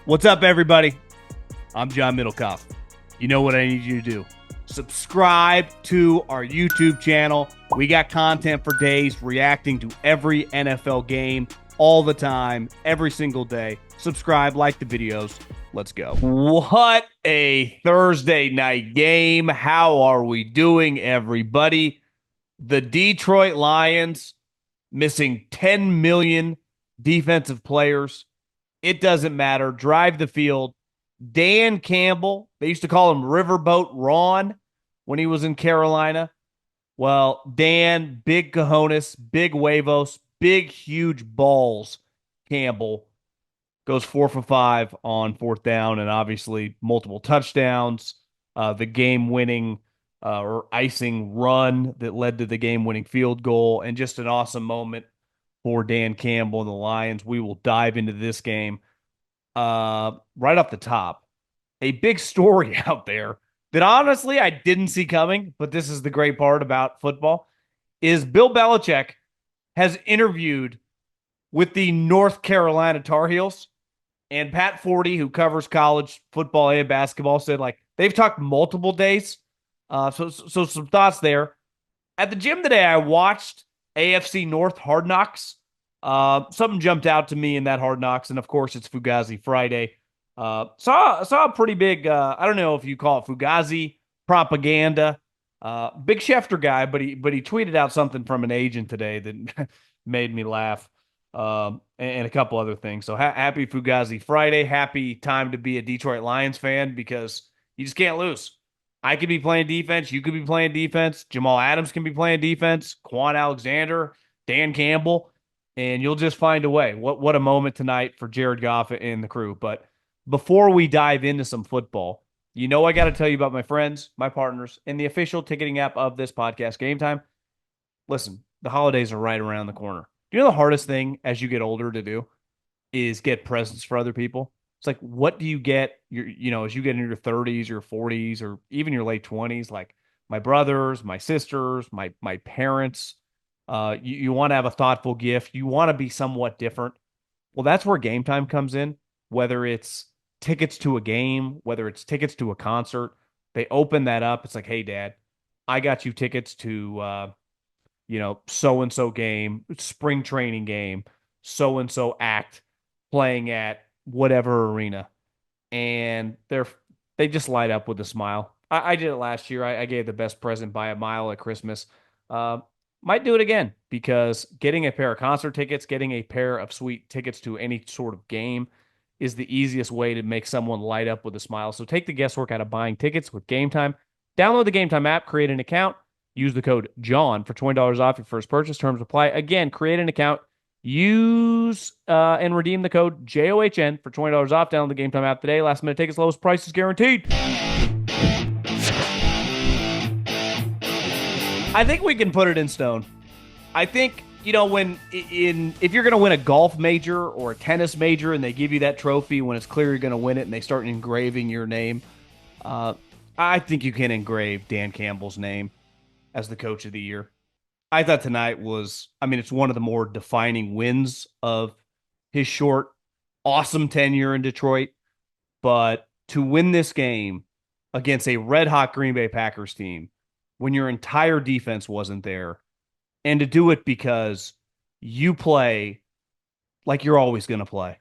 What's up, everybody? I'm John Middlekauff. You know what I need you to do. Subscribe to our YouTube channel. We got content for days reacting to every NFL game all the time, every single day. Subscribe, like the videos. Let's go. What a Thursday night game. How are we doing, everybody? The Detroit Lions missing 10 million defensive players. It doesn't matter. Drive the field. Dan Campbell, they used to call him Riverboat Ron when he was in Carolina. Well, Dan, big cojones, big huevos, big, huge balls. Campbell goes 4 for 5 on fourth down and obviously multiple touchdowns. The game-winning or icing run that led to the game-winning field goal, and just an awesome moment for Dan Campbell and the Lions. We will dive into this game right off the top. A big story out there that honestly I didn't see coming, but this is the great part about football, is Bill Belichick has interviewed with the North Carolina Tar Heels, and Pat Forty, who covers college football and basketball, said like they've talked multiple days. So some thoughts there. At the gym today, I watched AFC North Hard Knocks. Something jumped out to me in that Hard Knocks, and of course it's Fugazi Friday. Saw a pretty big, I don't know if you call it Fugazi propaganda. Big Schefter guy, but he tweeted out something from an agent today that made me laugh. And a couple other things. So happy Fugazi Friday. Happy time to be a Detroit Lions fan, because you just can't lose. I could be playing defense. You could be playing defense. Jamal Adams can be playing defense. Quan Alexander, Dan Campbell, and you'll just find a way. What a moment tonight for Jared Goff and the crew. But before we dive into some football, I got to tell you about my friends, my partners, and the official ticketing app of this podcast, Game Time. Listen, the holidays are right around the corner. You know the hardest thing as you get older to do is get presents for other people. It's like, what do you get, as you get into your 30s, your 40s, or even your late 20s? Like my brothers, my sisters, my parents. You want to have a thoughtful gift. You want to be somewhat different. Well, that's where Game Time comes in, whether it's tickets to a game, whether it's tickets to a concert. They open that up. It's like, hey, Dad, I got you tickets to so-and-so game, spring training game, so-and-so act playing at whatever arena. And they just light up with a smile. I did it last year. I gave the best present by a mile at Christmas. Might do it again, because getting a pair of concert tickets, getting a pair of sweet tickets to any sort of game is the easiest way to make someone light up with a smile. So take the guesswork out of buying tickets with Game Time. Download the Game Time app, create an account, use the code JOHN for $20 off your first purchase. Terms apply. Again, create an account, use and redeem the code JOHN for $20 off. Download the Game Time app today. Last minute tickets, lowest price is guaranteed. I think we can put it in stone. I think, if you're going to win a golf major or a tennis major and they give you that trophy when it's clear you're going to win it and they start engraving your name, I think you can engrave Dan Campbell's name as the coach of the year. I thought tonight it's one of the more defining wins of his short, awesome tenure in Detroit. But to win this game against a red-hot Green Bay Packers team when your entire defense wasn't there, and to do it because you play like you're always going to play.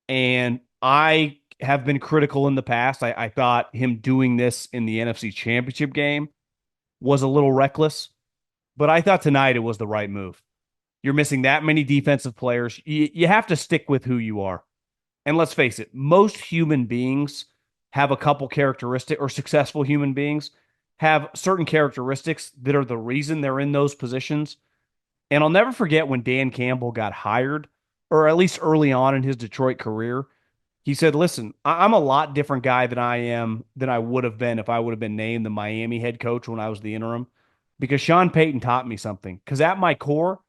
And I have been critical in the past. I thought him doing this in the NFC Championship game was a little reckless, but I thought tonight it was the right move. You're missing that many defensive players. You have to stick with who you are. And let's face it, most human beings have a couple characteristics, or successful human beings have certain characteristics that are the reason they're in those positions. And I'll never forget when Dan Campbell got hired, or at least early on in his Detroit career. He said, listen, I'm a lot different guy than I would have been if I would have been named the Miami head coach when I was the interim, because Sean Payton taught me something. Because at my core,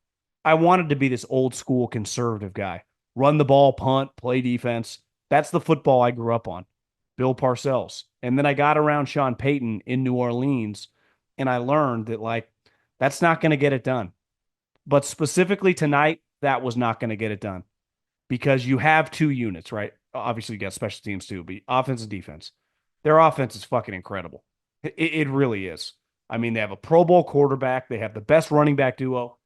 I wanted to be this old school conservative guy. Run the ball, punt, play defense. That's the football I grew up on. Bill Parcells. And then I got around Sean Payton in New Orleans, and I learned that, that's not going to get it done. But specifically tonight, that was not going to get it done, because you have two units, right? obviously you got special teams too, but offense and defense. Their offense is fucking incredible. It really is. I mean, they have a Pro Bowl quarterback. They have the best running back duo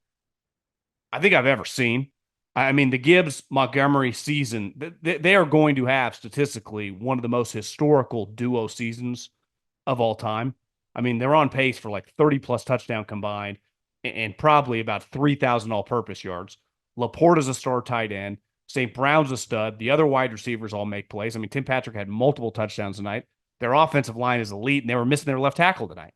I think I've ever seen. I mean, the Gibbs Montgomery season, they are going to have statistically one of the most historical duo seasons of all time. I mean, they're on pace for like 30 plus touchdown combined and probably about 3,000 all purpose yards. Laporta's a star tight end. St. Brown's a stud. The other wide receivers all make plays. I mean, Tim Patrick had multiple touchdowns tonight. Their offensive line is elite, and they were missing their left tackle tonight.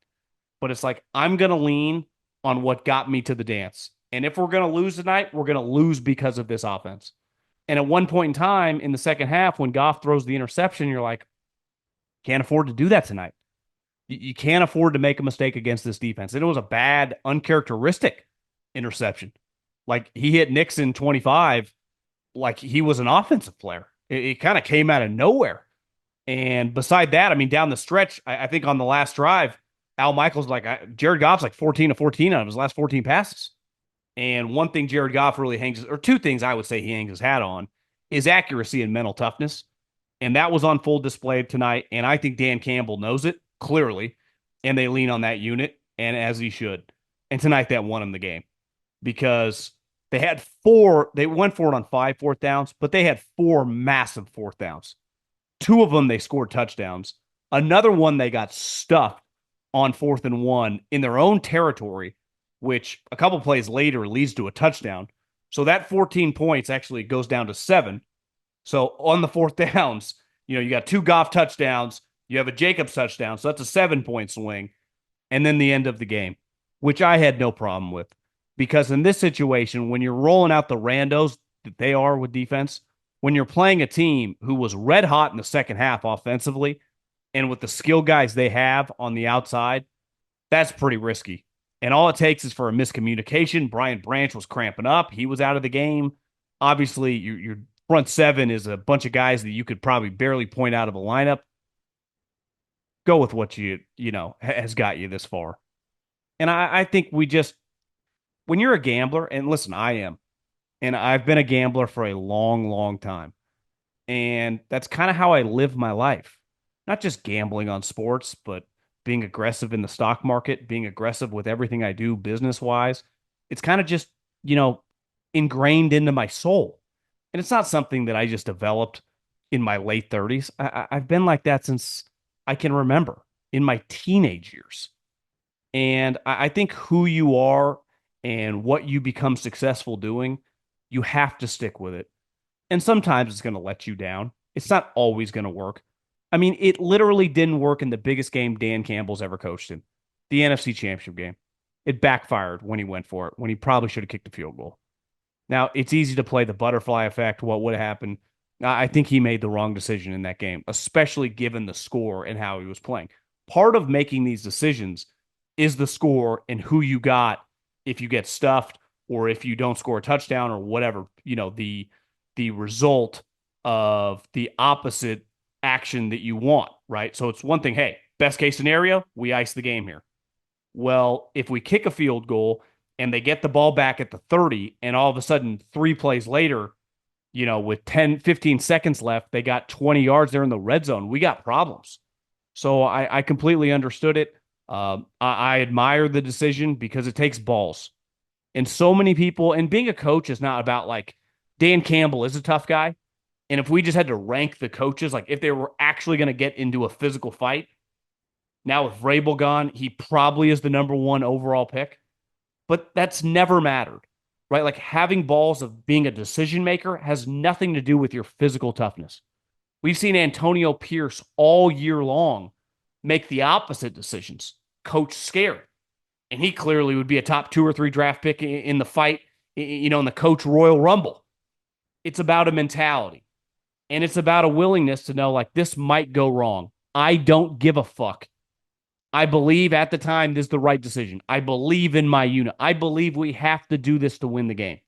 But it's like, I'm going to lean on what got me to the dance. And if we're going to lose tonight, we're going to lose because of this offense. And at one point in time in the second half, when Goff throws the interception, you're like, can't afford to do that tonight. You can't afford to make a mistake against this defense. And it was a bad, uncharacteristic interception. Like he hit Nixon 25 like he was an offensive player. It kind of came out of nowhere. And beside that, I mean, down the stretch, I think on the last drive, Al Michaels, Jared Goff's like 14 to 14 out of his last 14 passes. And one thing Jared Goff really hangs, or two things I would say he hangs his hat on, is accuracy and mental toughness. And that was on full display tonight. And I think Dan Campbell knows it clearly. And they lean on that unit, and as he should. And tonight that won him the game because they went for it on 5 fourth downs, but they had 4 massive fourth downs. 2 of them they scored touchdowns. Another one they got stuffed on 4th and 1 in their own territory, which a couple plays later leads to a touchdown. So that 14 points actually goes down to 7. So on the fourth downs, you got 2 Goff touchdowns, you have a Jacobs touchdown, so that's a 7-point swing, and then the end of the game, which I had no problem with. Because in this situation, when you're rolling out the randos that they are with defense, when you're playing a team who was red hot in the second half offensively, and with the skill guys they have on the outside, that's pretty risky. And all it takes is for a miscommunication. Brian Branch was cramping up. He was out of the game. Obviously, your front 7 is a bunch of guys that you could probably barely point out of a lineup. Go with what has got you this far. And I think when you're a gambler, and listen, I am, and I've been a gambler for a long, long time. And that's kind of how I live my life. Not just gambling on sports, but being aggressive in the stock market, being aggressive with everything I do business-wise. It's kind of just, ingrained into my soul. And it's not something that I just developed in my late 30s. I've been like that since I can remember in my teenage years. And I think who you are and what you become successful doing, you have to stick with it. And sometimes it's going to let you down. It's not always going to work. I mean, it literally didn't work in the biggest game Dan Campbell's ever coached in, the NFC Championship game. It backfired when he went for it, when he probably should have kicked a field goal. Now, it's easy to play the butterfly effect, what would have happened. I think he made the wrong decision in that game, especially given the score and how he was playing. Part of making these decisions is the score and who you got if you get stuffed or if you don't score a touchdown or whatever, the result of the opposite action that you want, right? So it's one thing, hey, best case scenario, we ice the game here. Well, if we kick a field goal and they get the ball back at the 30 and all of a sudden 3 plays later, with 10, 15 seconds left, they got 20 yards there in the red zone. We got problems. So I completely understood it. I admire the decision because it takes balls. And so many people, and being a coach is not about Dan Campbell is a tough guy. And if we just had to rank the coaches, if they were actually going to get into a physical fight, now with Vrabel gone, he probably is the number 1 overall pick. But that's never mattered, right? Having balls of being a decision maker has nothing to do with your physical toughness. We've seen Antonio Pierce all year long make the opposite decisions, coach scared. And he clearly would be a top 2 or 3 draft pick in the fight, in the coach Royal Rumble. It's about a mentality. And it's about a willingness to know, this might go wrong. I don't give a fuck. I believe at the time this is the right decision. I believe in my unit. I believe we have to do this to win the game.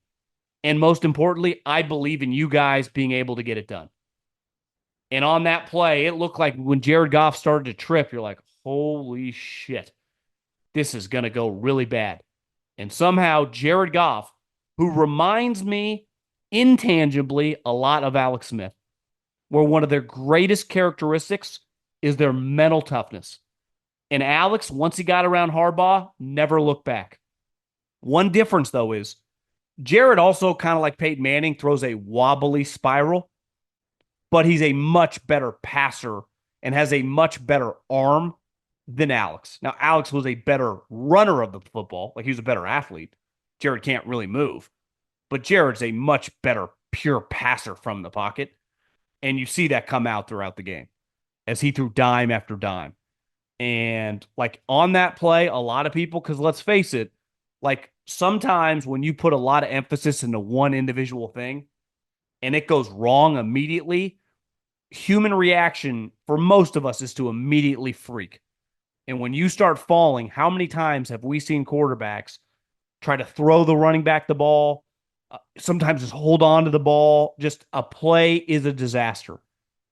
And most importantly, I believe in you guys being able to get it done. And on that play, it looked like when Jared Goff started to trip, you're like, holy shit, this is going to go really bad. And somehow Jared Goff, who reminds me intangibly a lot of Alex Smith, where one of their greatest characteristics is their mental toughness. And Alex, once he got around Harbaugh, never looked back. One difference, though, is Jared also kind of like Peyton Manning throws a wobbly spiral, but he's a much better passer and has a much better arm than Alex. Now, Alex was a better runner of the football. Like, he was a better athlete. Jared can't really move, but Jared's a much better pure passer from the pocket. And you see that come out throughout the game as he threw dime after dime. And like on that play, a lot of people, because let's face it, like sometimes when you put a lot of emphasis into one individual thing and it goes wrong immediately, human reaction for most of us is to immediately freak. And when you start falling, how many times have we seen quarterbacks try to throw the running back the ball? Sometimes just hold on to the ball. Just a play is a disaster.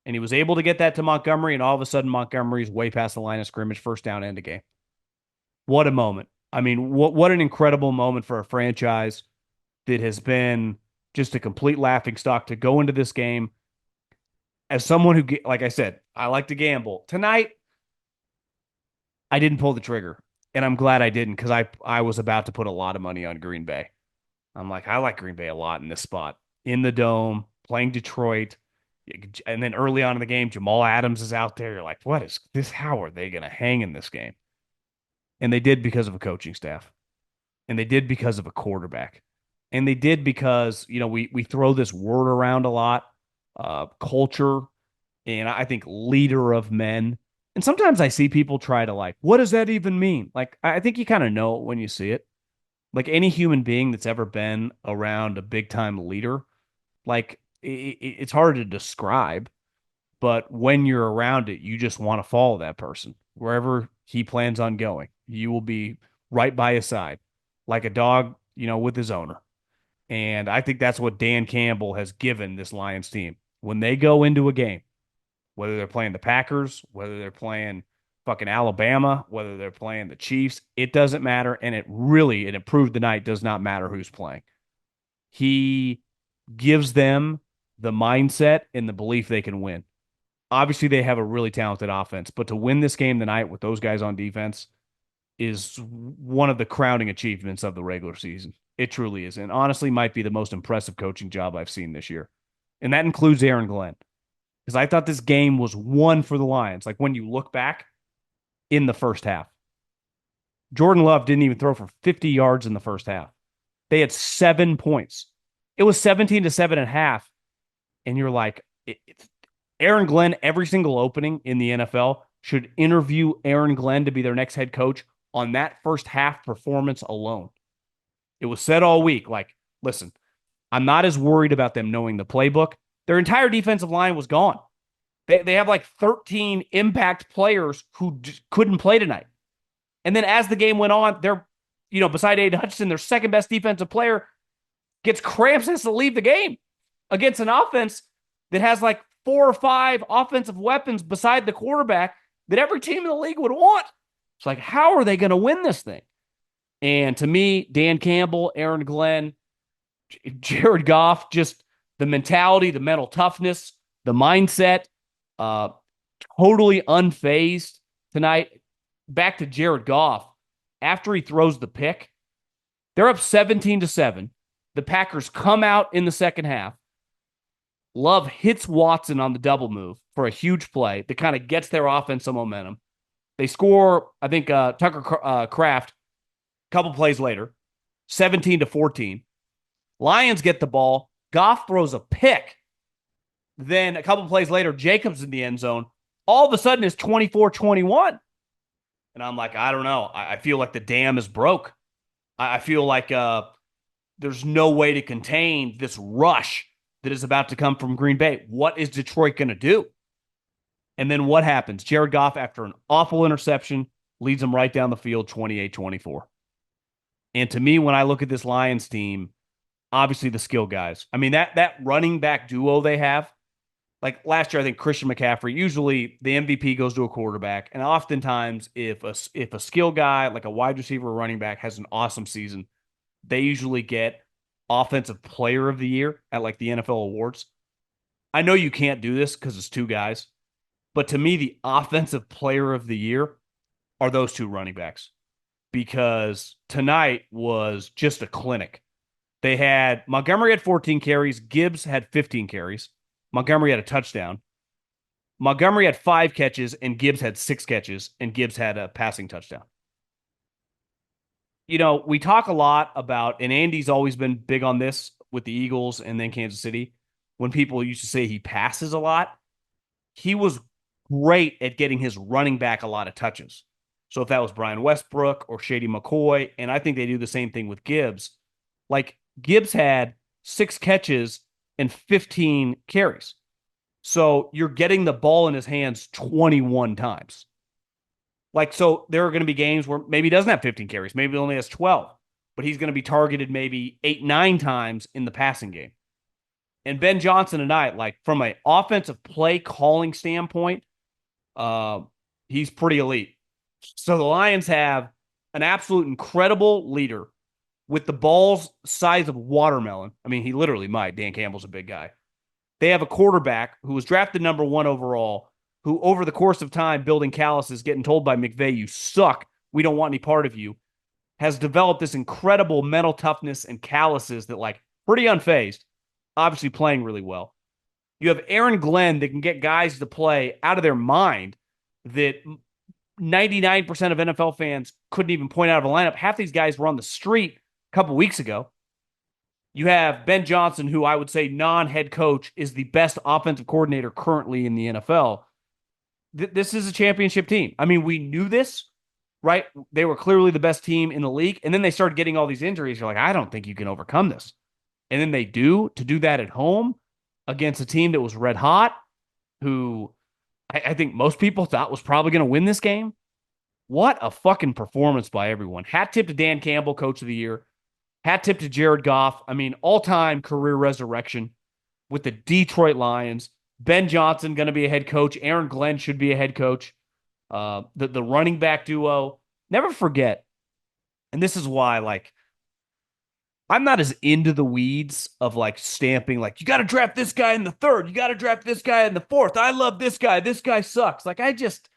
And he was able to get that to Montgomery, and all of a sudden Montgomery's way past the line of scrimmage, first down, end of game. What a moment. I mean, what an incredible moment for a franchise that has been just a complete laughingstock to go into this game. As someone who, like I said, I like to gamble. Tonight, I didn't pull the trigger, and I'm glad I didn't because I was about to put a lot of money on Green Bay. I'm like, I like Green Bay a lot in this spot. In the Dome, playing Detroit. And then early on in the game, Jamal Adams is out there. You're like, what is this? How are they going to hang in this game? And they did because of a coaching staff. And they did because of a quarterback. And they did because, we throw this word around a lot, culture, and I think leader of men. And sometimes I see people try to like, what does that even mean? Like, I think you kind of know it when you see it. Like any human being that's ever been around a big time leader, like it's hard to describe, but when you're around it, you just want to follow that person wherever he plans on going. You will be right by his side, like a dog, with his owner. And I think that's what Dan Campbell has given this Lions team. When they go into a game, whether they're playing the Packers, whether they're playing fucking Alabama, whether they're playing the Chiefs, it doesn't matter. And it proved tonight, does not matter who's playing. He gives them the mindset and the belief they can win. Obviously, they have a really talented offense, but to win this game tonight with those guys on defense is one of the crowning achievements of the regular season. It truly is. And honestly, might be the most impressive coaching job I've seen this year. And that includes Aaron Glenn. Because I thought this game was won for the Lions. Like when you look back in the first half, Jordan Love didn't even throw for 50 yards in the first half. They had 7 points. It was 17 to 7.5. And you're like, Aaron Glenn, every single opening in the NFL should interview Aaron Glenn to be their next head coach on that first half performance alone. It was said all week, like, listen, I'm not as worried about them knowing the playbook. Their entire defensive line was gone. They have like 13 impact players who couldn't play tonight. And then as the game went on, they're, beside Aiden Hutchinson, their second best defensive player gets cramps and has to leave the game against an offense that has like 4 or 5 offensive weapons beside the quarterback that every team in the league would want. It's like, how are they going to win this thing? And to me, Dan Campbell, Aaron Glenn, Jared Goff, just the mentality, the mental toughness, the mindset, totally unfazed tonight. Back to Jared Goff. After he throws the pick, they're up 17 to 7. The Packers come out in the second half. Love hits Watson on the double move for a huge play that kind of gets their offense some momentum. They score, I think, Tucker Kraft a couple plays later, 17 to 14. Lions get the ball. Goff throws a pick. Then a couple plays later, Jacobs in the end zone. All of a sudden, it's 24-21. And I'm like, I don't know. I feel like the dam is broke. I feel like there's no way to contain this rush that is about to come from Green Bay. What is Detroit going to do? And then what happens? Jared Goff, after an awful interception, leads them right down the field, 28-24. And to me, when I look at this Lions team, obviously the skill guys. I mean, that running back duo they have, like last year, I think Christian McCaffrey, usually the MVP goes to a quarterback. And oftentimes, if a skill guy, like a wide receiver or running back, has an awesome season, they usually get Offensive Player of the Year at like the NFL awards. I know you can't do this because it's two guys, but to me, the offensive player of the year are those two running backs because tonight was just a clinic. They had Montgomery had 14 carries, Gibbs had 15 carries, Montgomery had a touchdown. Montgomery had 5 catches and Gibbs had 6 catches, and Gibbs had a passing touchdown. We talk a lot about, and Andy's always been big on this with the Eagles and then Kansas City. When people used to say he passes a lot, he was great at getting his running back a lot of touches. So if that was Brian Westbrook or Shady McCoy, and I think they do the same thing with Gibbs, like Gibbs had 6 catches and 15 carries. So you're getting the ball in his hands 21 times. Like, so there are going to be games where maybe he doesn't have 15 carries, maybe he only has 12, but he's going to be targeted maybe 8, 9 times in the passing game. And Ben Johnson tonight, like from an offensive play calling standpoint, he's pretty elite. So the Lions have an absolute incredible leader with the balls size of watermelon. I mean, he literally might. Dan Campbell's a big guy. They have a quarterback who was drafted number 1 overall, who over the course of time, building calluses, getting told by McVay, you suck, we don't want any part of you, has developed this incredible mental toughness and calluses that, like, pretty unfazed, obviously playing really well. You have Aaron Glenn that can get guys to play out of their mind that 99% of NFL fans couldn't even point out of a lineup. Half these guys were on the street a couple weeks ago. You have Ben Johnson, who I would say non-head coach is the best offensive coordinator currently in the NFL. This is a championship team. I mean, we knew this, right? They were clearly the best team in the league. And then they started getting all these injuries. You're like, I don't think you can overcome this. And then they do, to do that at home against a team that was red hot, who I think most people thought was probably going to win this game. What a fucking performance by everyone. Hat tip to Dan Campbell, coach of the year. Hat tip to Jared Goff. I mean, all-time career resurrection with the Detroit Lions. Ben Johnson going to be a head coach. Aaron Glenn should be a head coach. The running back duo. Never forget, and this is why, like, I'm not as into the weeds of like stamping, like, you got to draft this guy in the 3rd. You got to draft this guy in the 4th. I love this guy. This guy sucks. Like, I just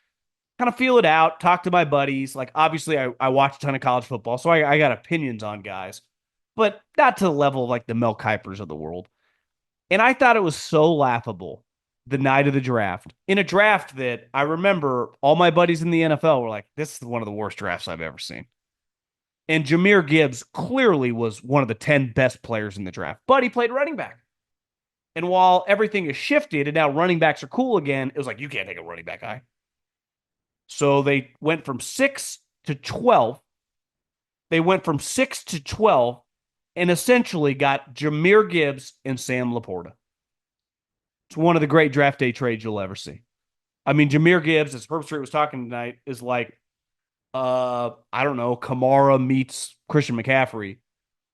kind of feel it out, talk to my buddies. Like, obviously, I watch a ton of college football, so I got opinions on guys, but not to the level of like the Mel Kipers of the world. And I thought it was so laughable the night of the draft, in a draft that I remember all my buddies in the NFL were like, this is one of the worst drafts I've ever seen. And Jahmyr Gibbs clearly was one of the 10 best players in the draft, but he played running back. And while everything has shifted and now running backs are cool again, it was like, you can't take a running back guy. So they went from 6 to 12. They went from 6 to 12 and essentially got Jahmyr Gibbs and Sam Laporta. It's one of the great draft day trades you'll ever see. I mean, Jahmyr Gibbs, as Herb Street was talking tonight, is like, I don't know, Kamara meets Christian McCaffrey.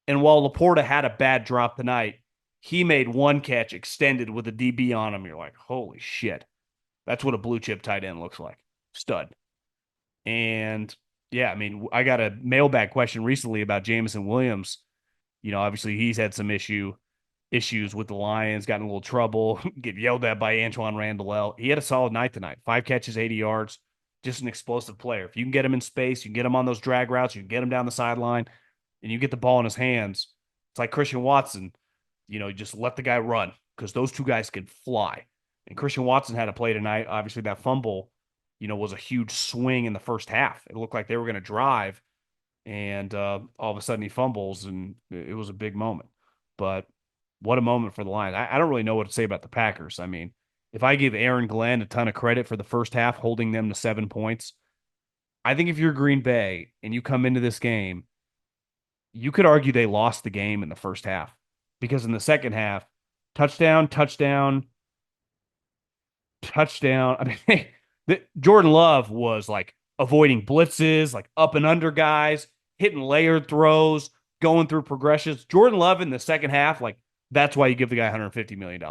And while Laporta had a bad drop tonight, he made one catch extended with a DB on him. You're like, holy shit. That's what a blue chip tight end looks like. Stud. And yeah, I mean, I got a mailbag question recently about Jameson Williams. Obviously he's had some issues with the Lions, got in a little trouble, get yelled at by Antoine Randall. He had a solid night tonight. 5 catches, 80 yards. Just an explosive player. If you can get him in space, you can get him on those drag routes, you can get him down the sideline, and you get the ball in his hands. It's like Christian Watson. You just let the guy run because those two guys can fly. And Christian Watson had a play tonight. Obviously, that fumble, was a huge swing in the first half. It looked like they were going to drive, and all of a sudden he fumbles, and it was a big moment. But what a moment for the Lions. I don't really know what to say about the Packers. I mean, if I give Aaron Glenn a ton of credit for the first half, holding them to 7 points, I think if you're Green Bay and you come into this game, you could argue they lost the game in the first half because in the second half, touchdown, touchdown, touchdown. I mean, Jordan Love was like avoiding blitzes, like up and under guys, hitting layered throws, going through progressions. Jordan Love in the second half, like, that's why you give the guy $150 million.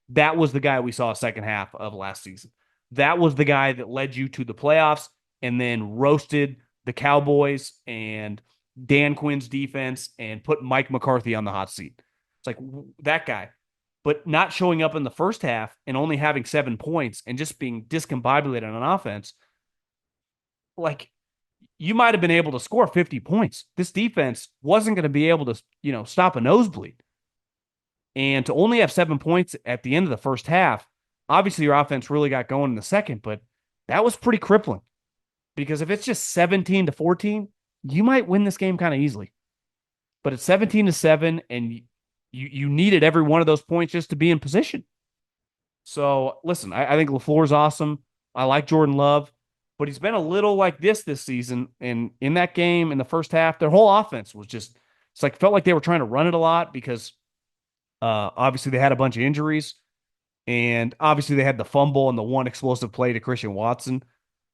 That was the guy we saw second half of last season. That was the guy that led you to the playoffs and then roasted the Cowboys and Dan Quinn's defense and put Mike McCarthy on the hot seat. It's like that guy. but not showing up in the first half and only having 7 points and just being discombobulated on offense, like you might have been able to score 50 points. This defense wasn't going to be able to, stop a nosebleed. And to only have 7 points at the end of the first half, obviously your offense really got going in the second, but that was pretty crippling. Because if it's just 17-14, you might win this game kind of easily. But it's 17-7, and you needed every one of those points just to be in position. So, listen, I think LaFleur's awesome. I like Jordan Love, but he's been a little like this season. And in that game, in the first half, their whole offense was just, felt like they were trying to run it a lot because obviously they had a bunch of injuries. And obviously they had the fumble and the one explosive play to Christian Watson.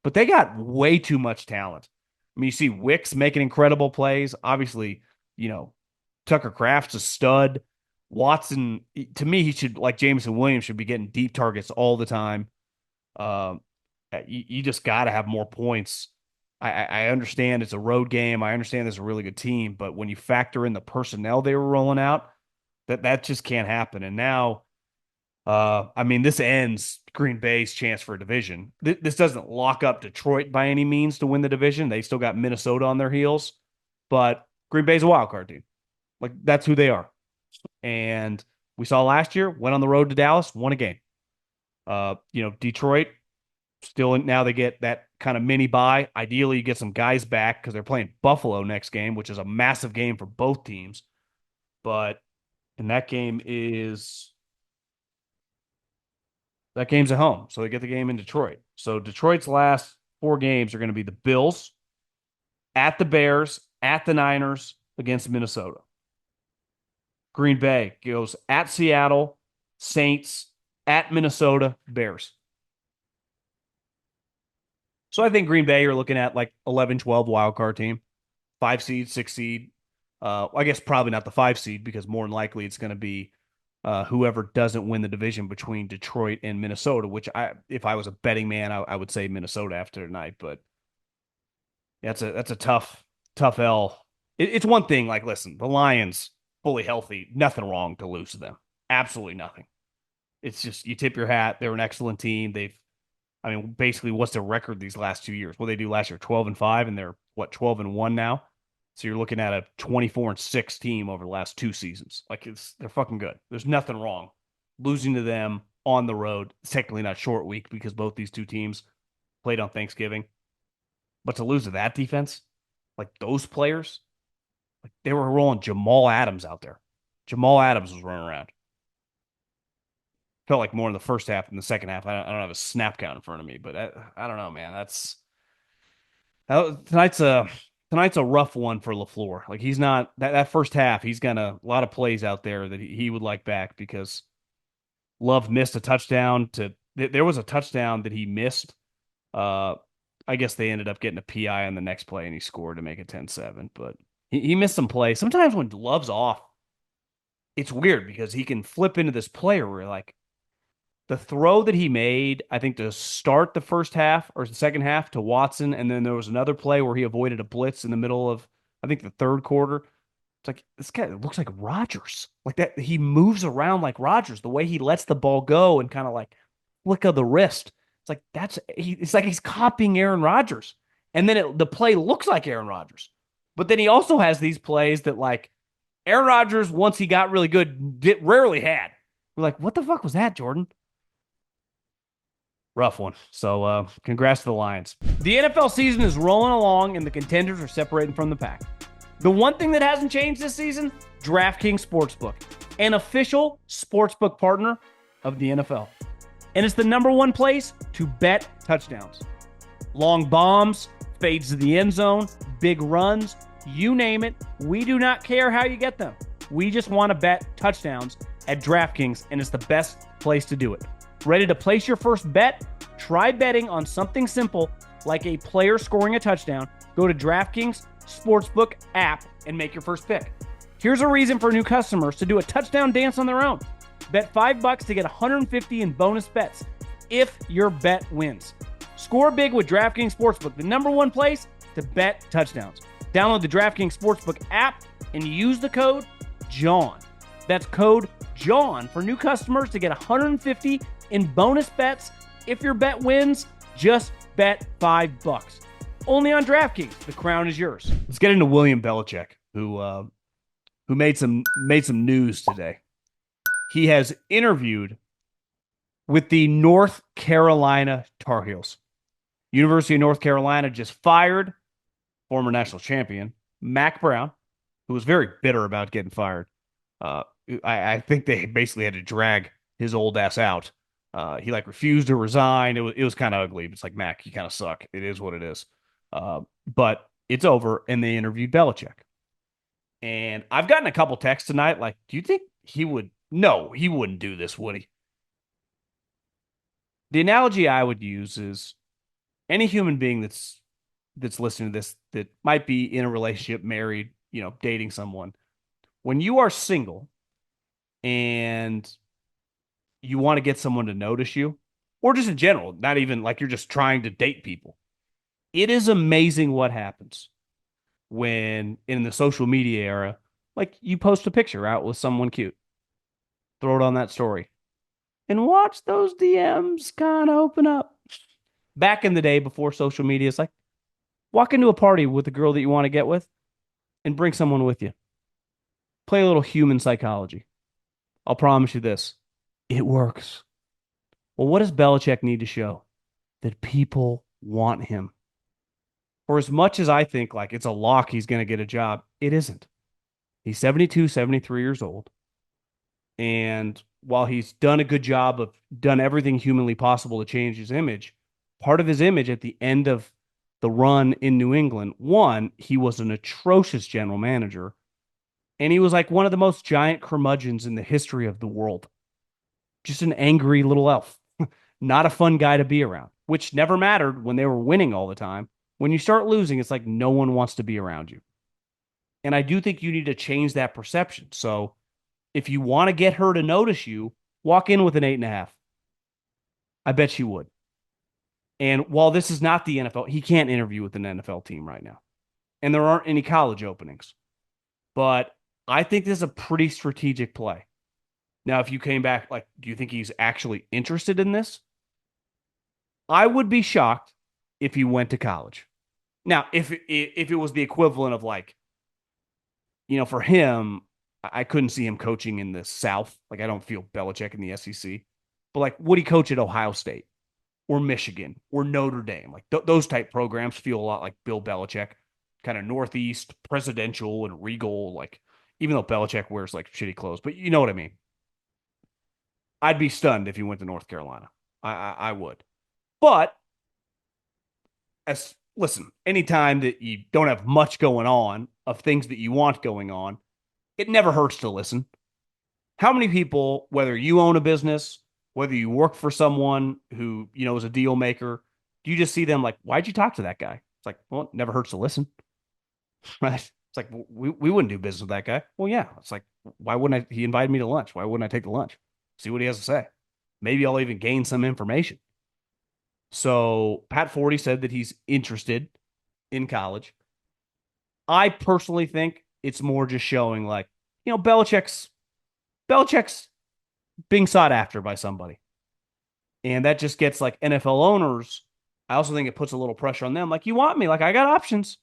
But they got way too much talent. I mean, you see Wicks making incredible plays. Obviously, Tucker Kraft's a stud. Watson, to me, he should, like Jameson Williams, should be getting deep targets all the time. You just got to have more points. I understand it's a road game. I understand there's a really good team. But when you factor in the personnel they were rolling out, that just can't happen. And now, this ends Green Bay's chance for a division. This doesn't lock up Detroit by any means to win the division. They still got Minnesota on their heels, but Green Bay's a wild card team. Like, that's who they are. And we saw last year, went on the road to Dallas, won a game. Detroit still, now they get that kind of mini bye. Ideally, you get some guys back because they're playing Buffalo next game, which is a massive game for both teams. But and that game's at home. So they get the game in Detroit. So Detroit's last 4 games are going to be the Bills, at the Bears, at the Niners, against Minnesota. Green Bay goes at Seattle, Saints, at Minnesota, Bears. So I think Green Bay, you're looking at like 11-12 wild card team, 5 seed, 6 seed. I guess probably not the 5 seed because more than likely it's going to be whoever doesn't win the division between Detroit and Minnesota, which if I was a betting man, I would say Minnesota after tonight. But that's a tough L. It's one thing, like, listen, the Lions, fully healthy, nothing wrong to lose to them. Absolutely nothing. It's just you tip your hat. They're an excellent team. Basically, what's their record these last 2 years? What they do last year, 12-5, and they're 12-1 now. So you're looking at a 24-6 team over the last 2 seasons. Like, they're fucking good. There's nothing wrong. Losing to them on the road, it's technically not short week because both these two teams played on Thanksgiving. But to lose to that defense, like those players, like they were rolling Jamal Adams out there. Jamal Adams was running around. Felt like more in the first half than the second half. I don't have a snap count in front of me, but I don't know, man. Tonight's a rough one for LaFleur. Like, he's not that first half. He's got a lot of plays out there that he would like back because Love missed a touchdown. There was a touchdown that he missed. I guess they ended up getting a PI on the next play and he scored to make it 10-7. But he missed some plays. Sometimes when Love's off, it's weird because he can flip into this player where, like, the throw that he made, I think, to start the first half or the second half to Watson, and then there was another play where he avoided a blitz in the middle of, I think, the third quarter. It's like, this guy looks like Rodgers. Like that, he moves around like Rodgers, the way he lets the ball go and kind of like flick of the wrist. It's like it's like he's copying Aaron Rodgers. And then the play looks like Aaron Rodgers. But then he also has these plays that, like, Aaron Rodgers, once he got really good, rarely had. We're like, what the fuck was that, Jordan? Rough one. So congrats to the Lions. The NFL season is rolling along and the contenders are separating from the pack. The one thing that hasn't changed this season, DraftKings Sportsbook, an official sportsbook partner of the NFL. And it's the #1 place to bet touchdowns. Long bombs, fades to the end zone, big runs, you name it. We do not care how you get them. We just want to bet touchdowns at DraftKings, and it's the best place to do it. Ready to place your first bet? Try betting on something simple like a player scoring a touchdown. Go to DraftKings Sportsbook app and make your first pick. Here's a reason for new customers to do a touchdown dance on their own. Bet $5 to get $150 in bonus bets if your bet wins. Score big with DraftKings Sportsbook, the #1 place to bet touchdowns. Download the DraftKings Sportsbook app and use the code JOHN. That's code JOHN for new customers to get $150 in bonus bets. If your bet wins, just bet $5. Only on DraftKings. The crown is yours. Let's get into William Belichick, who made some news today. He has interviewed with the North Carolina Tar Heels. University of North Carolina just fired former national champion Mack Brown, who was very bitter about getting fired. I think they basically had to drag his old ass out. He refused to resign. It was kind of ugly. It's like, Mac, you kind of suck. It is what it is. But it's over, and they interviewed Belichick. And I've gotten a couple texts tonight like, do you think he would? No, he wouldn't do this, would he? The analogy I would use is any human being that's listening to this that might be in a relationship, married, dating someone. When you are single and you want to get someone to notice you, or just in general, not even like you're just trying to date people, it is amazing what happens when in the social media era, like you post a picture out with someone cute, throw it on that story, and watch those DMs kind of open up. Back in the day before social media, it's like walk into a party with a girl that you want to get with and bring someone with you. Play a little human psychology. I'll promise you this. It works. Well, what does Belichick need to show? That people want him. For as much as I think like it's a lock he's going to get a job, it isn't. He's 72, 73 years old. And while he's done a good job of done everything humanly possible to change his image, part of his image at the end of the run in New England, one, he was an atrocious general manager. And he was like one of the most giant curmudgeons in the history of the world. Just an angry little elf. Not a fun guy to be around, which never mattered when they were winning all the time. When you start losing, it's like no one wants to be around you. And I do think you need to change that perception. So if you want to get her to notice you, walk in with an 8.5. I bet she would. And while this is not the NFL, he can't interview with an NFL team right now. And there aren't any college openings. But I think this is a pretty strategic play. Now, if you came back, like, do you think he's actually interested in this? I would be shocked if he went to college. Now, if it was the equivalent of like, for him, I couldn't see him coaching in the South. Like, I don't feel Belichick in the SEC. But like, would he coach at Ohio State or Michigan or Notre Dame? Like those type programs feel a lot like Bill Belichick, kind of Northeast, presidential and regal. Like, even though Belichick wears like shitty clothes, but you know what I mean. I'd be stunned if he went to North Carolina. I would. But listen, anytime that you don't have much going on of things that you want going on, it never hurts to listen. How many people, whether you own a business, whether you work for someone who, is a deal maker, do you just see them like, why'd you talk to that guy? It's like, well, it never hurts to listen. Right? It's like, we wouldn't do business with that guy. Well, yeah. It's like, why wouldn't I? He invited me to lunch. Why wouldn't I take the lunch? See what he has to say. Maybe I'll even gain some information. So Pat Forty said that he's interested in college. I personally think it's more just showing like, Belichick's being sought after by somebody. And that just gets like NFL owners. I also think it puts a little pressure on them. Like, you want me? Like, I got options.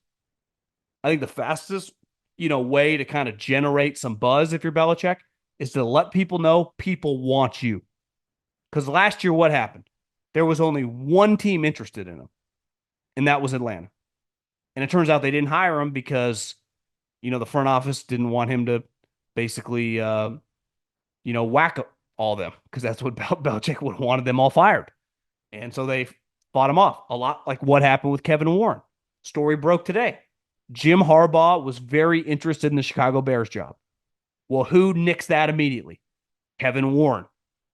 I think the fastest, way to kind of generate some buzz if you're Belichick is to let people know people want you. Because last year, what happened? There was only one team interested in him, and that was Atlanta. And it turns out they didn't hire him because, the front office didn't want him to basically, whack all of them, because that's what Belichick would have wanted them all fired. And so they fought him off, a lot like what happened with Kevin Warren. Story broke today. Jim Harbaugh was very interested in the Chicago Bears job. Well, who nixed that immediately? Kevin Warren.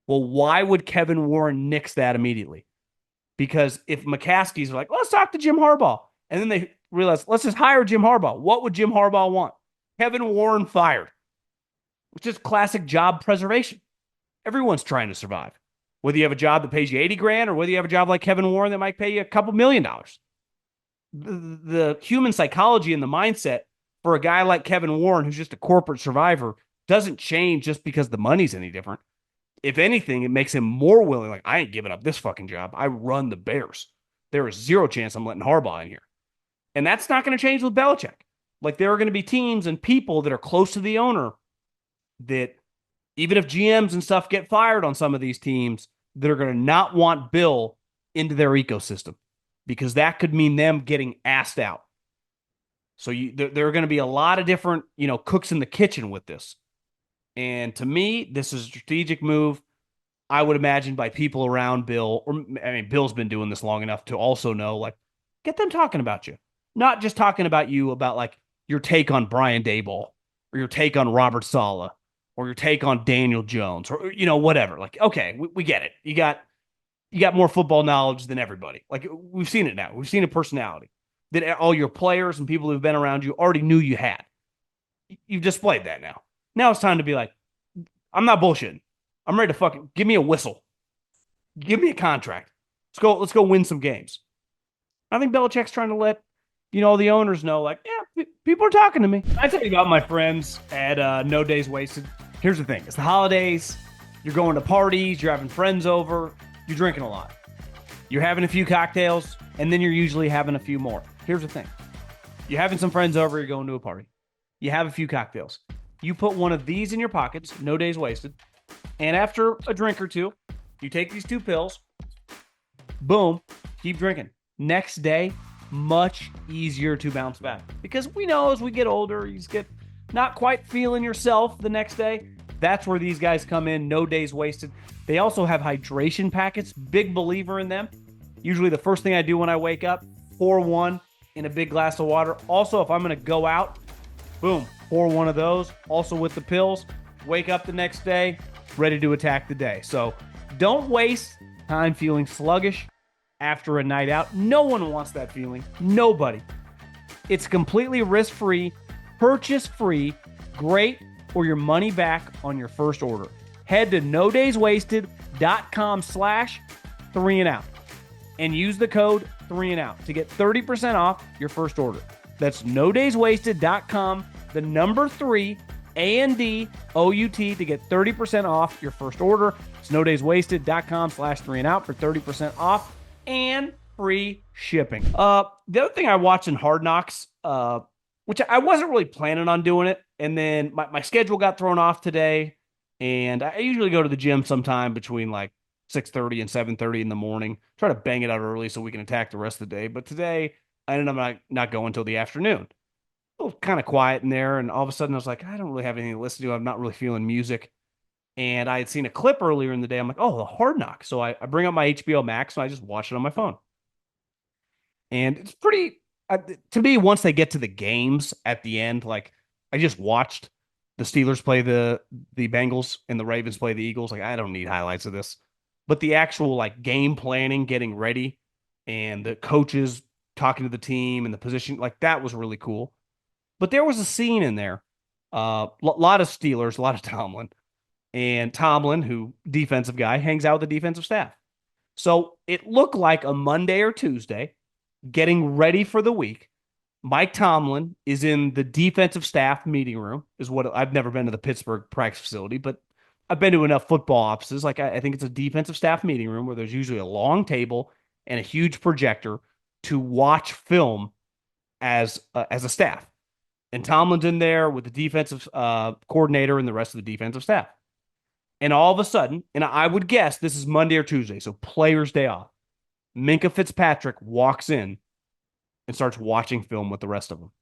Well, why would Kevin Warren nix that immediately? Because if McCaskey's like, let's talk to Jim Harbaugh, and then they realize, let's just hire Jim Harbaugh. What would Jim Harbaugh want? Kevin Warren fired, which is classic job preservation. Everyone's trying to survive. Whether you have a job that pays you 80 grand or whether you have a job like Kevin Warren that might pay you a couple $1 million. The human psychology and the mindset for a guy like Kevin Warren, who's just a corporate survivor, doesn't change just because the money's any different. If anything, it makes him more willing. Like, I ain't giving up this fucking job. I run the Bears. There is zero chance I'm letting Harbaugh in here. And that's not going to change with Belichick. Like, there are going to be teams and people that are close to the owner that, even if GMs and stuff get fired on some of these teams, that are going to not want Bill into their ecosystem, because that could mean them getting asked out. So there are going to be a lot of different, cooks in the kitchen with this. And to me, this is a strategic move, I would imagine, by people around Bill. Bill's been doing this long enough to also know, like, get them talking about you. Not just talking about you, about like your take on Brian Daboll, or your take on Robert Saleh, or your take on Daniel Jones, or, whatever. Like, okay, we get it. You got more football knowledge than everybody. Like, we've seen it now. We've seen a personality that all your players and people who've been around you already knew you had. You've displayed that now. Now it's time to be like, I'm not bullshitting. I'm ready to fucking give me a whistle. Give me a contract. Let's go win some games. I think Belichick's trying to let, the owners know, like, yeah, people are talking to me. I tell you about my friends at No Days Wasted. Here's the thing. It's the holidays. You're going to parties. You're having friends over. You're drinking a lot. You're having a few cocktails, and then you're usually having a few more. Here's the thing. You're having some friends over. You're going to a party. You have a few cocktails. You put one of these in your pockets, No Days Wasted, and after a drink or two, you take these 2 pills, boom, keep drinking. Next day, much easier to bounce back. Because we know as we get older, you just get not quite feeling yourself the next day. That's where these guys come in, No Days Wasted. They also have hydration packets, big believer in them. Usually the first thing I do when I wake up, pour one in a big glass of water. Also, if I'm going to go out, boom, pour one of those, also with the pills. Wake up the next day, ready to attack the day. So don't waste time feeling sluggish after a night out. No one wants that feeling. Nobody. It's completely risk-free, purchase-free, great, or your money back on your first order. Head to nodayswasted.com/3and out and use the code 3and out to get 30% off your first order. That's nodayswasted.com, the number 3, ANDOUT, to get 30% off your first order. It's nodayswasted.com/3and out for 30% off and free shipping. The other thing I watched in Hard Knocks, which I wasn't really planning on doing it, and then my schedule got thrown off today, and I usually go to the gym sometime between like 6:30 and 7:30 in the morning. Try to bang it out early so we can attack the rest of the day. But today, I ended up not going until the afternoon. A little kind of quiet in there, and all of a sudden I was like, I don't really have anything to listen to. I'm not really feeling music. And I had seen a clip earlier in the day. I'm like, oh, the Hard Knock. So I bring up my HBO Max and I just watch it on my phone. And it's pretty, to me, once they get to the games at the end, like, I just watched the Steelers play the Bengals and the Ravens play the Eagles. Like, I don't need highlights of this. But the actual, like, game planning, getting ready, and the coaches talking to the team and the position, like, that was really cool. But there was a scene in there, a lot of Steelers, a lot of Tomlin. And Tomlin, who defensive guy, hangs out with the defensive staff. So it looked like a Monday or Tuesday, getting ready for the week. Mike Tomlin is in the defensive staff meeting room, is what I've never been to the Pittsburgh practice facility, but I've been to enough football offices. Like, I think it's a defensive staff meeting room where there's usually a long table and a huge projector to watch film as a staff. And Tomlin's in there with the defensive coordinator and the rest of the defensive staff. And all of a sudden, and I would guess this is Monday or Tuesday, so players' day off, Minkah Fitzpatrick walks in and starts watching film with the rest of them.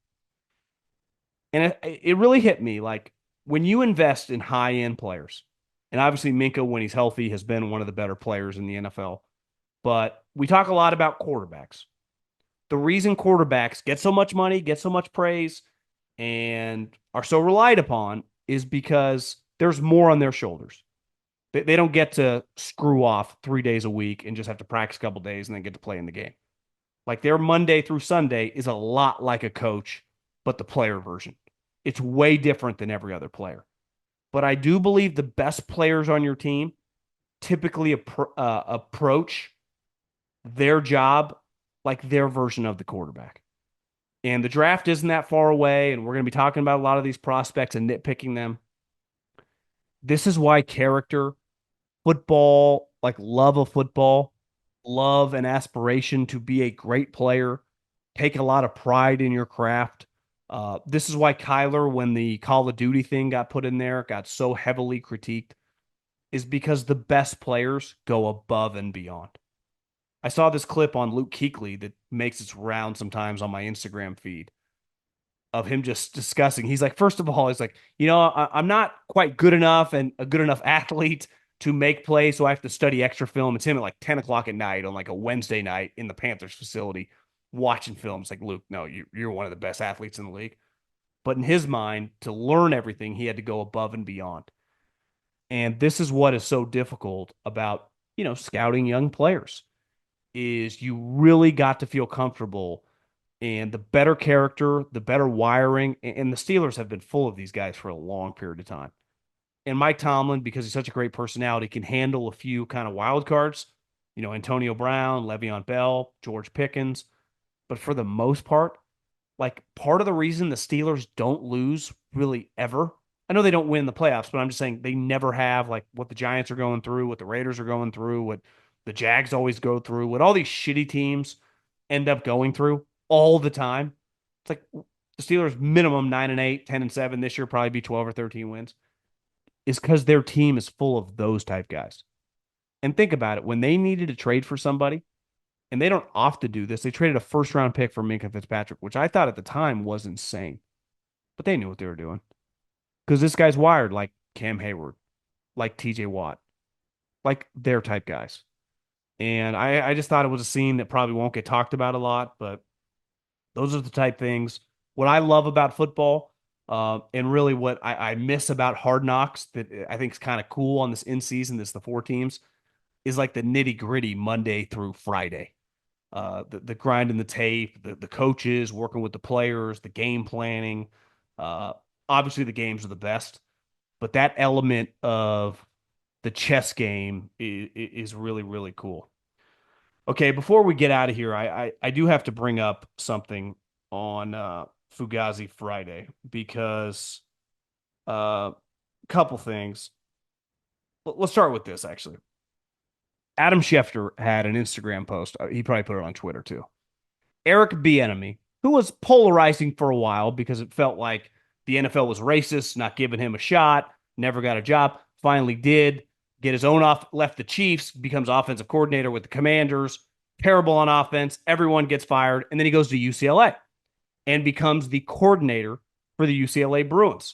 And it really hit me, like, when you invest in high-end players, and obviously Minkah, when he's healthy, has been one of the better players in the NFL, but we talk a lot about quarterbacks. The reason quarterbacks get so much money, get so much praise, and are so relied upon is because there's more on their shoulders. They don't get to screw off 3 days a week and just have to practice a couple days and then get to play in the game. Like, their Monday through Sunday is a lot like a coach, but the player version. It's way different than every other player. But I do believe the best players on your team typically approach their job like their version of the quarterback. And the draft isn't that far away, and we're going to be talking about a lot of these prospects and nitpicking them. This is why character, football, like love of football, love and aspiration to be a great player, take a lot of pride in your craft. This is why Kyler, when the Call of Duty thing got put in there, got so heavily critiqued, is because the best players go above and beyond. I saw this clip on Luke Kuechly that makes its round sometimes on my Instagram feed of him just discussing. He's like, first of all, he's like, I'm not quite good enough and a good enough athlete to make plays, so I have to study extra film. It's him at like 10 o'clock at night on like a Wednesday night in the Panthers facility watching films. Like, Luke, no, you're one of the best athletes in the league. But in his mind, to learn everything, he had to go above and beyond. And this is what is so difficult about, scouting young players is you really got to feel comfortable, and the better character, the better wiring, and the Steelers have been full of these guys for a long period of time. And Mike Tomlin, because he's such a great personality, can handle a few kind of wild cards, Antonio Brown, Le'Veon Bell, George Pickens. But for the most part, like part of the reason the Steelers don't lose really ever, I know they don't win the playoffs, but I'm just saying they never have, like what the Giants are going through, what the Raiders are going through, what the Jags always go through, what all these shitty teams end up going through all the time. It's like the Steelers minimum 9-8, 10-7 this year, probably be 12 or 13 wins, is because their team is full of those type guys. And think about it, when they needed to trade for somebody, and they don't often do this, they traded a first round pick for Minkah Fitzpatrick, which I thought at the time was insane. But they knew what they were doing. Because this guy's wired like Cam Hayward, like TJ Watt, like their type guys. And I just thought it was a scene that probably won't get talked about a lot, but those are the type things. What I love about football, and really what I miss about Hard Knocks that I think is kind of cool on this in season, this the four teams, is like the nitty gritty Monday through Friday. The grind in the tape, the coaches working with the players, the game planning. Uh, Obviously, the games are the best, but that element of the chess game is really, really cool. Okay, before we get out of here, I do have to bring up something on Fugazi Friday because a couple things. Let's start with this, actually. Adam Schefter had an Instagram post. He probably put it on Twitter too. Eric Bienemey, who was polarizing for a while because it felt like the NFL was racist, not giving him a shot, never got a job, finally did get his own off, left the Chiefs, becomes offensive coordinator with the Commanders, terrible on offense, everyone gets fired, and then he goes to UCLA and becomes the coordinator for the UCLA Bruins.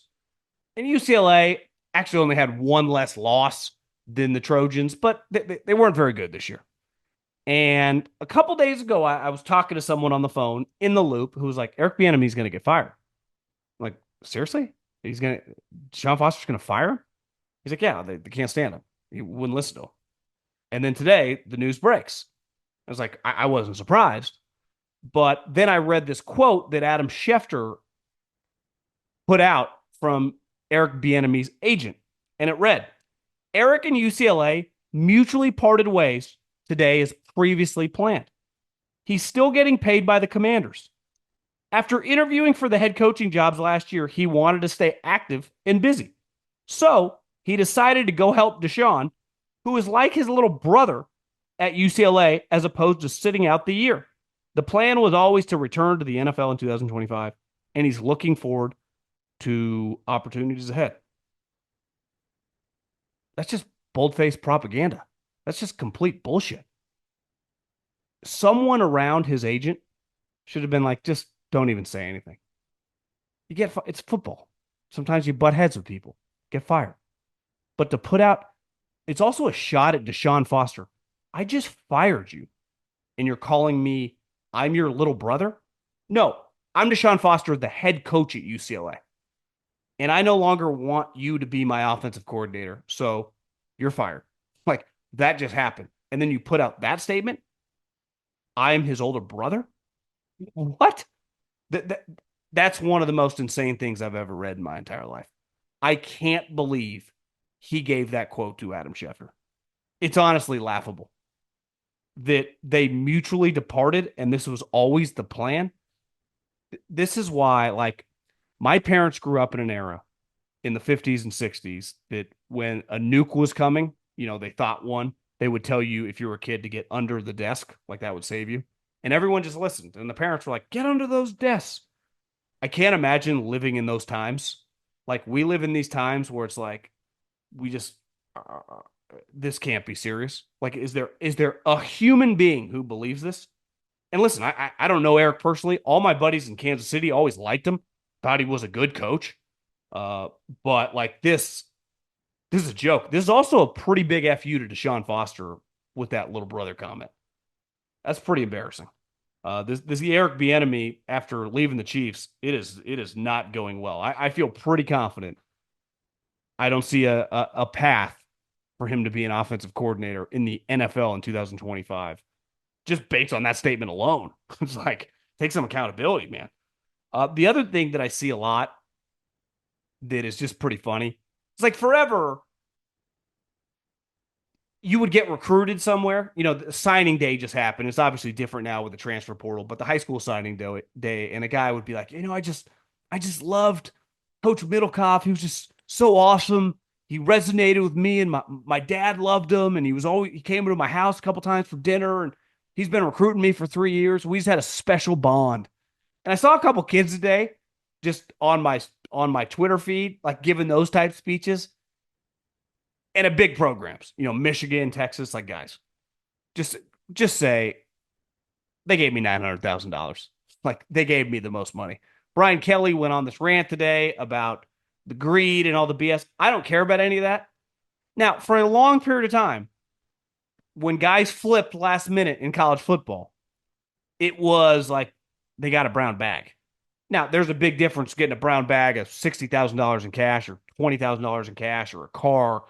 And UCLA actually only had one less loss than the Trojans, but they weren't very good this year. And a couple days ago, I was talking to someone on the phone in the loop who was like, Eric Bienemy's going to get fired. I'm like, seriously? Sean Foster's going to fire him? He's like, yeah, they can't stand him. He wouldn't listen to him. And then today, the news breaks. I was like, I wasn't surprised. But then I read this quote that Adam Schefter put out from Eric Bienemy's agent. And it read, Eric and UCLA mutually parted ways today as previously planned. He's still getting paid by the Commanders. After interviewing for the head coaching jobs last year, he wanted to stay active and busy. So he decided to go help Deshaun, who is like his little brother at UCLA, as opposed to sitting out the year. The plan was always to return to the NFL in 2025, and he's looking forward to opportunities ahead. That's just bold-faced propaganda. That's just complete bullshit. Someone around his agent should have been like, just don't even say anything. It's football. Sometimes you butt heads with people, get fired. But to put out, it's also a shot at Deshaun Foster. I just fired you, and you're calling me, I'm your little brother? No, I'm Deshaun Foster, the head coach at UCLA. And I no longer want you to be my offensive coordinator. So you're fired. Like, that just happened. And then you put out that statement. I'm his older brother. What? That's one of the most insane things I've ever read in my entire life. I can't believe he gave that quote to Adam Schefter. It's honestly laughable that they mutually departed and this was always the plan. This is why, like, my parents grew up in an era in the 50s and 60s that when a nuke was coming, they thought one, they would tell you if you were a kid to get under the desk, like that would save you. And everyone just listened. And the parents were like, get under those desks. I can't imagine living in those times. Like we live in these times where it's like, we just, this can't be serious. Like, is there a human being who believes this? And listen, I don't know Eric personally. All my buddies in Kansas City always liked him, thought he was a good coach. Uh, but like this is a joke. This is also a pretty big FU to Deshaun Foster with that little brother comment. That's pretty embarrassing. This Eric Bienemey after leaving the Chiefs, it is not going well. I feel pretty confident. I don't see a path for him to be an offensive coordinator in the NFL in 2025, just based on that statement alone. It's like take some accountability, man. The other thing that I see a lot that is just pretty funny. It's like forever you would get recruited somewhere. The signing day just happened. It's obviously different now with the transfer portal, but the high school signing day, and a guy would be like, I just loved Coach Middlekauff. He was just so awesome. He resonated with me, and my dad loved him, and he came to my house a couple times for dinner, and he's been recruiting me for 3 years. We just had a special bond. And I saw a couple kids today just on my Twitter feed, like giving those type speeches and at big programs, Michigan, Texas, like guys, just just say they gave me $900,000. Like they gave me the most money. Brian Kelly went on this rant today about the greed and all the BS. I don't care about any of that. Now, for a long period of time, when guys flipped last minute in college football, it was like they got a brown bag. Now, there's a big difference getting a brown bag of $60,000 in cash or $20,000 in cash or a car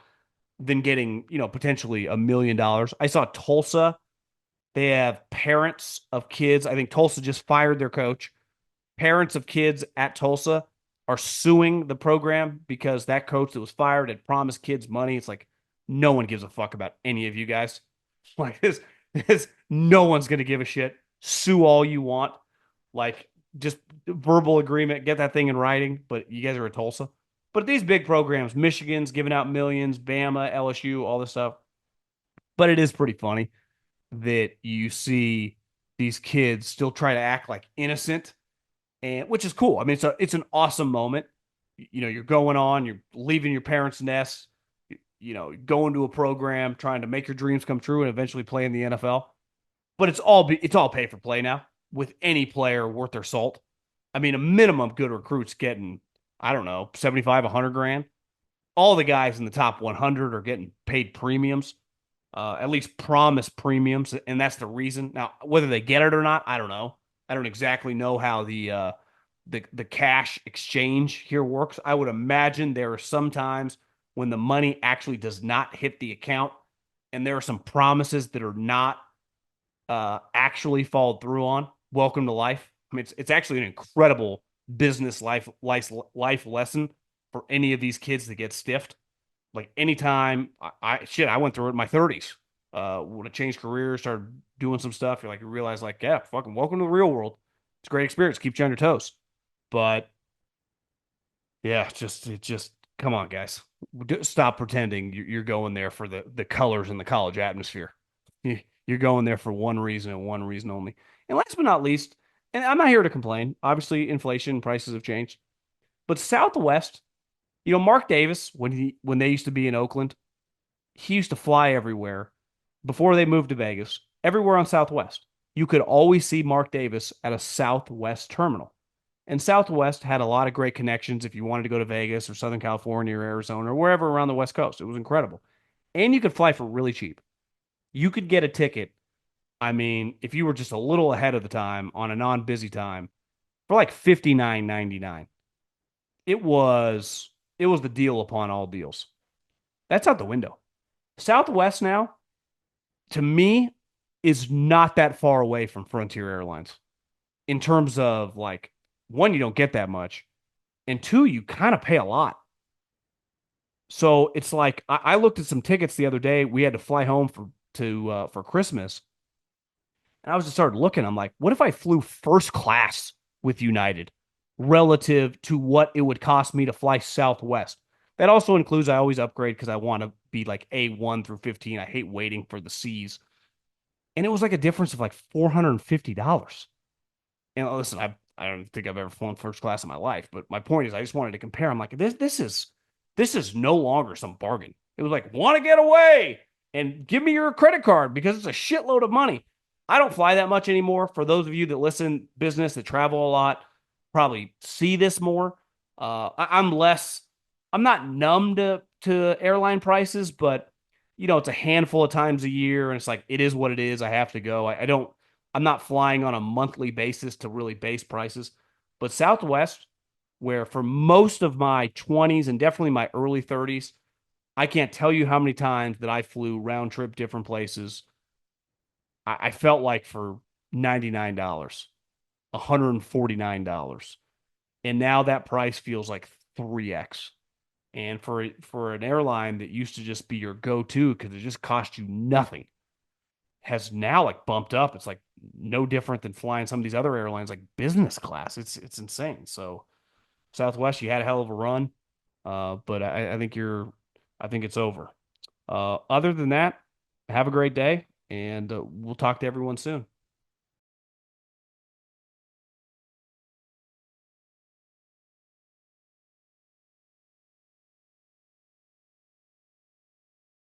than getting, potentially $1 million. I saw Tulsa. They have parents of kids. I think Tulsa just fired their coach. Parents of kids at Tulsa are suing the program because that coach that was fired had promised kids money. It's like no one gives a fuck about any of you guys. Like this no one's gonna give a shit. Sue all you want. Like just verbal agreement, get that thing in writing. But you guys are at Tulsa. But these big programs, Michigan's giving out millions, Bama, LSU, all this stuff. But it is pretty funny that you see these kids still try to act like innocent, and which is cool. I mean, it's an awesome moment. You're going on, you're leaving your parents' nest, going to a program, trying to make your dreams come true, and eventually play in the NFL. But it's all pay for play now with any player worth their salt. I mean, a minimum good recruits getting, I don't know, 75, 100 grand. All the guys in the top 100 are getting paid premiums, at least promise premiums, and that's the reason. Now, whether they get it or not, I don't know. I don't exactly know how the cash exchange here works. I would imagine there are some times when the money actually does not hit the account, and there are some promises that are not actually followed through on. Welcome to life. I mean, it's actually an incredible business life lesson for any of these kids that get stiffed. Like anytime I went through it in my 30s. When I changed careers, started doing some stuff, you realize like, yeah, fucking welcome to the real world. It's a great experience, keeps you on your toes. But yeah, it just come on, guys. Stop pretending you're going there for the colors and the college atmosphere. You're going there for one reason and one reason only. And last but not least, and I'm not here to complain. Obviously, inflation prices have changed. But Southwest, Mark Davis, when they used to be in Oakland, he used to fly everywhere before they moved to Vegas, everywhere on Southwest. You could always see Mark Davis at a Southwest terminal. And Southwest had a lot of great connections if you wanted to go to Vegas or Southern California or Arizona or wherever around the West Coast. It was incredible. And you could fly for really cheap. You could get a ticket. I mean, if you were just a little ahead of the time on a non-busy time for like $59.99. It was the deal upon all deals. That's out the window. Southwest now, to me, is not that far away from Frontier Airlines in terms of like, one, you don't get that much, and two, you kind of pay a lot. So it's like I looked at some tickets the other day. We had to fly home for Christmas, and I was just started looking. I'm like, what if I flew first class with United relative to what it would cost me to fly Southwest? That also includes I always upgrade because I want to be like A1 through 15. I hate waiting for the C's. And it was like a difference of like $450. And listen, I don't think I've ever flown first class in my life, but my point is I just wanted to compare. I'm like, this is no longer some bargain. It was like, want to get away and give me your credit card because it's a shitload of money. I don't fly that much anymore. For those of you that listen business that travel a lot, probably see this more. I'm less, I'm not numb to airline prices, but it's a handful of times a year, and it's like it is what it is. I have to go. I don't. I'm not flying on a monthly basis to really base prices, but Southwest, where for most of my 20s and definitely my early 30s, I can't tell you how many times that I flew round trip different places. I felt like for $99, $149, and now that price feels like 3x. And for an airline that used to just be your go-to because it just cost you nothing, has now like bumped up. It's like no different than flying some of these other airlines like business class. It's insane. So Southwest, you had a hell of a run, but I think it's over. Other than that, have a great day, and we'll talk to everyone soon.